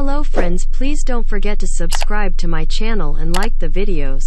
Hello friends, please don't forget to subscribe to my channel and like the videos.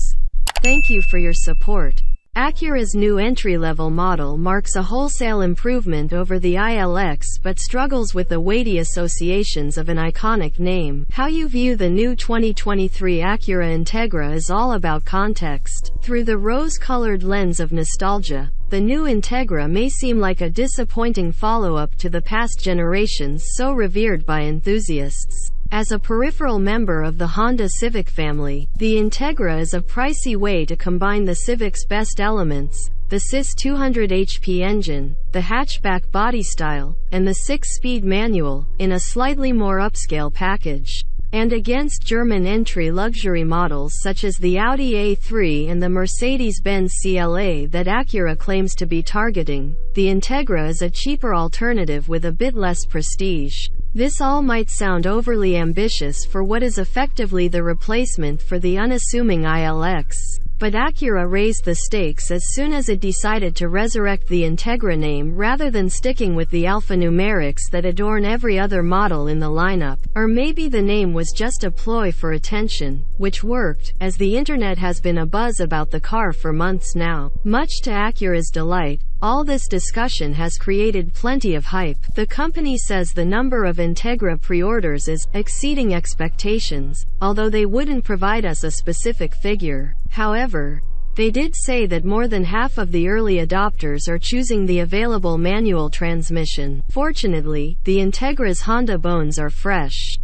Thank you for your support. Acura's new entry-level model marks a wholesale improvement over the ILX but struggles with the weighty associations of an iconic name. How you view the new 2023 Acura Integra is all about context. Through the rose-colored lens of nostalgia, the new Integra may seem like a disappointing follow-up to the past generations so revered by enthusiasts. As a peripheral member of the Honda Civic family, the Integra is a pricey way to combine the Civic's best elements, the CIS 200 HP engine, the hatchback body style, and the 6-speed manual, in a slightly more upscale package. And against German entry luxury models such as the Audi A3 and the Mercedes-Benz CLA that Acura claims to be targeting, the Integra is a cheaper alternative with a bit less prestige. This all might sound overly ambitious for what is effectively the replacement for the unassuming ILX. But Acura raised the stakes as soon as it decided to resurrect the Integra name rather than sticking with the alphanumerics that adorn every other model in the lineup. Or maybe the name was just a ploy for attention, which worked, as the internet has been abuzz about the car for months now. Much to Acura's delight, all this discussion has created plenty of hype. The company says the number of Integra pre-orders is exceeding expectations, although they wouldn't provide us a specific figure. However, they did say that more than half of the early adopters are choosing the available manual transmission. Fortunately, the Integra's Honda bones are fresh,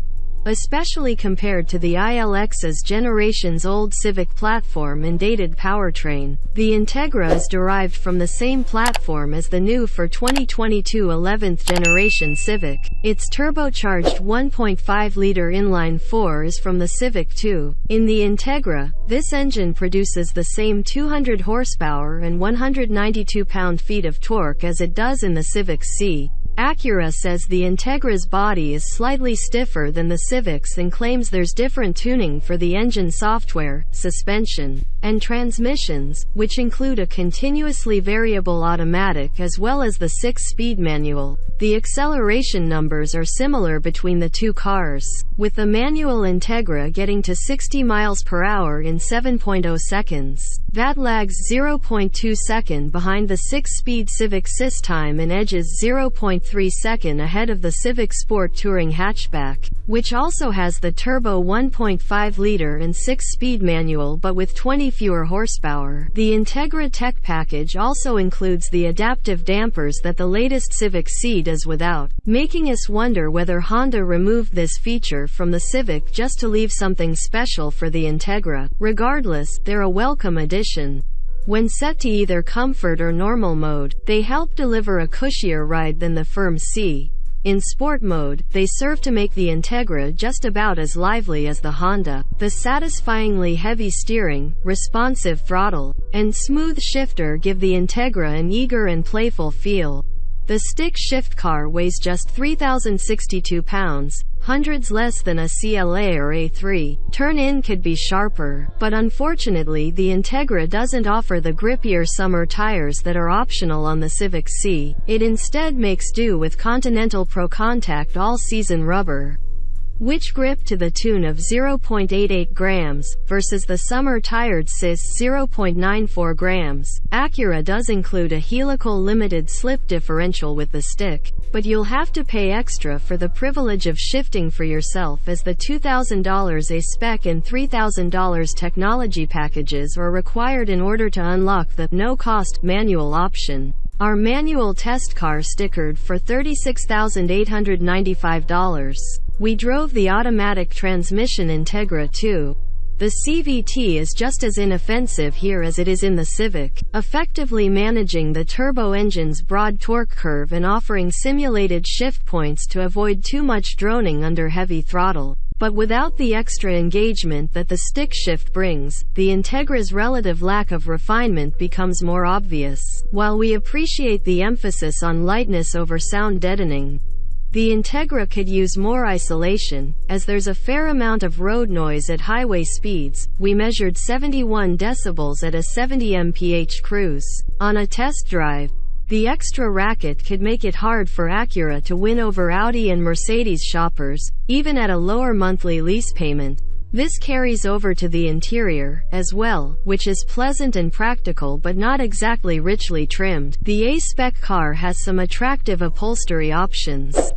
especially compared to the ILX's generations-old Civic platform and dated powertrain. The Integra is derived from the same platform as the new for 2022 11th generation Civic. Its turbocharged 1.5-liter inline-4 is from the Civic 2. In the Integra, this engine produces the same 200 horsepower and 192 pound-feet of torque as it does in the Civic C. Acura says the Integra's body is slightly stiffer than the Civic's and claims there's different tuning for the engine software, suspension, and transmissions, which include a continuously variable automatic as well as the 6-speed manual. The acceleration numbers are similar between the two cars, with the manual Integra getting to 60 miles per hour in 7.0 seconds. That lags 0.2 seconds behind the 6-speed Civic CIS time and edges 0.3 seconds ahead of the Civic Sport Touring hatchback, which also has the turbo 1.5-liter and 6-speed manual but with 20 fewer horsepower. The Integra Tech package also includes the adaptive dampers that the latest Civic C does without, making us wonder whether Honda removed this feature from the Civic just to leave something special for the Integra. Regardless, they're a welcome addition. When set to either comfort or normal mode, they help deliver a cushier ride than the firm C. In sport mode, they serve to make the Integra just about as lively as the Honda. The satisfyingly heavy steering, responsive throttle, and smooth shifter give the Integra an eager and playful feel. The stick shift car weighs just 3,062 pounds, hundreds less than a CLA or A3. Turn-in could be sharper, but unfortunately the Integra doesn't offer the grippier summer tires that are optional on the Civic C. It instead makes do with Continental Pro Contact all-season rubber, which grip to the tune of 0.88 grams, versus the summer-tired CIS 0.94 grams. Acura does include a helical limited slip differential with the stick, but you'll have to pay extra for the privilege of shifting for yourself, as the $2,000 A-Spec and $3,000 technology packages are required in order to unlock the no-cost manual option. Our manual test car stickered for $36,895. We drove the automatic transmission Integra too. The CVT is just as inoffensive here as it is in the Civic, effectively managing the turbo engine's broad torque curve and offering simulated shift points to avoid too much droning under heavy throttle. But without the extra engagement that the stick shift brings, the Integra's relative lack of refinement becomes more obvious. While we appreciate the emphasis on lightness over sound deadening, the Integra could use more isolation, as there's a fair amount of road noise at highway speeds. We measured 71 decibels at a 70 mph cruise. On a test drive, The extra racket could make it hard for Acura to win over Audi and Mercedes shoppers, even at a lower monthly lease payment. This carries over to the interior, as well, which is pleasant and practical but not exactly richly trimmed. The A-spec car has some attractive upholstery options,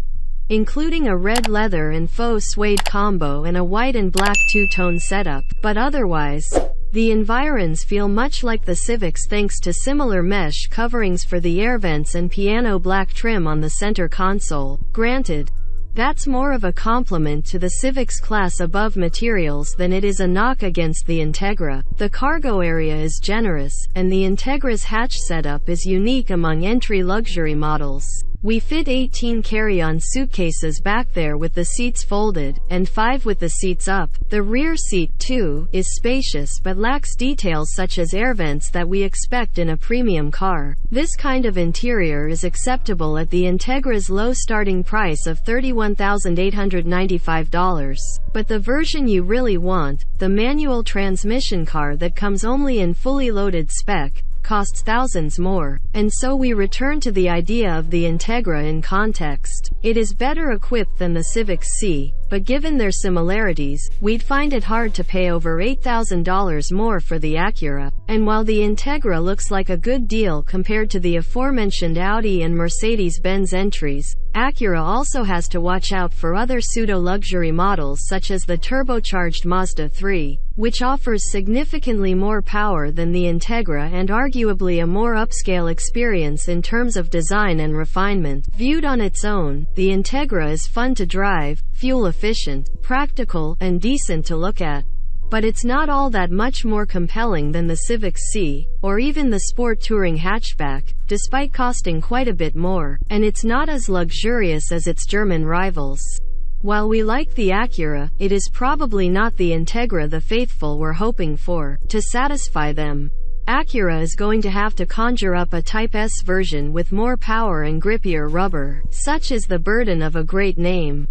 including a red leather and faux suede combo and a white and black two-tone setup, but otherwise, the environs feel much like the Civic's thanks to similar mesh coverings for the air vents and piano black trim on the center console. Granted, that's more of a compliment to the Civic's class above materials than it is a knock against the Integra. The cargo area is generous, and the Integra's hatch setup is unique among entry luxury models. We fit 18 carry-on suitcases back there with the seats folded, and 5 with the seats up. The rear seat, too, is spacious but lacks details such as air vents that we expect in a premium car. This kind of interior is acceptable at the Integra's low starting price of $31,895. But the version you really want, the manual transmission car that comes only in fully loaded spec, costs thousands more. And so we return to the idea of the Integra in context. It is better equipped than the Civic C, but given their similarities, we'd find it hard to pay over $8,000 more for the Acura. And while the Integra looks like a good deal compared to the aforementioned Audi and Mercedes-Benz entries, Acura also has to watch out for other pseudo-luxury models such as the turbocharged Mazda 3, which offers significantly more power than the Integra and arguably a more upscale experience in terms of design and refinement. Viewed on its own, the Integra is fun to drive, fuel-efficient, practical, and decent to look at. But it's not all that much more compelling than the Civic C, or even the Sport Touring hatchback, despite costing quite a bit more, and it's not as luxurious as its German rivals. While we like the Acura, it is probably not the Integra the faithful were hoping for. To satisfy them, Acura is going to have to conjure up a Type S version with more power and grippier rubber. Such is the burden of a great name.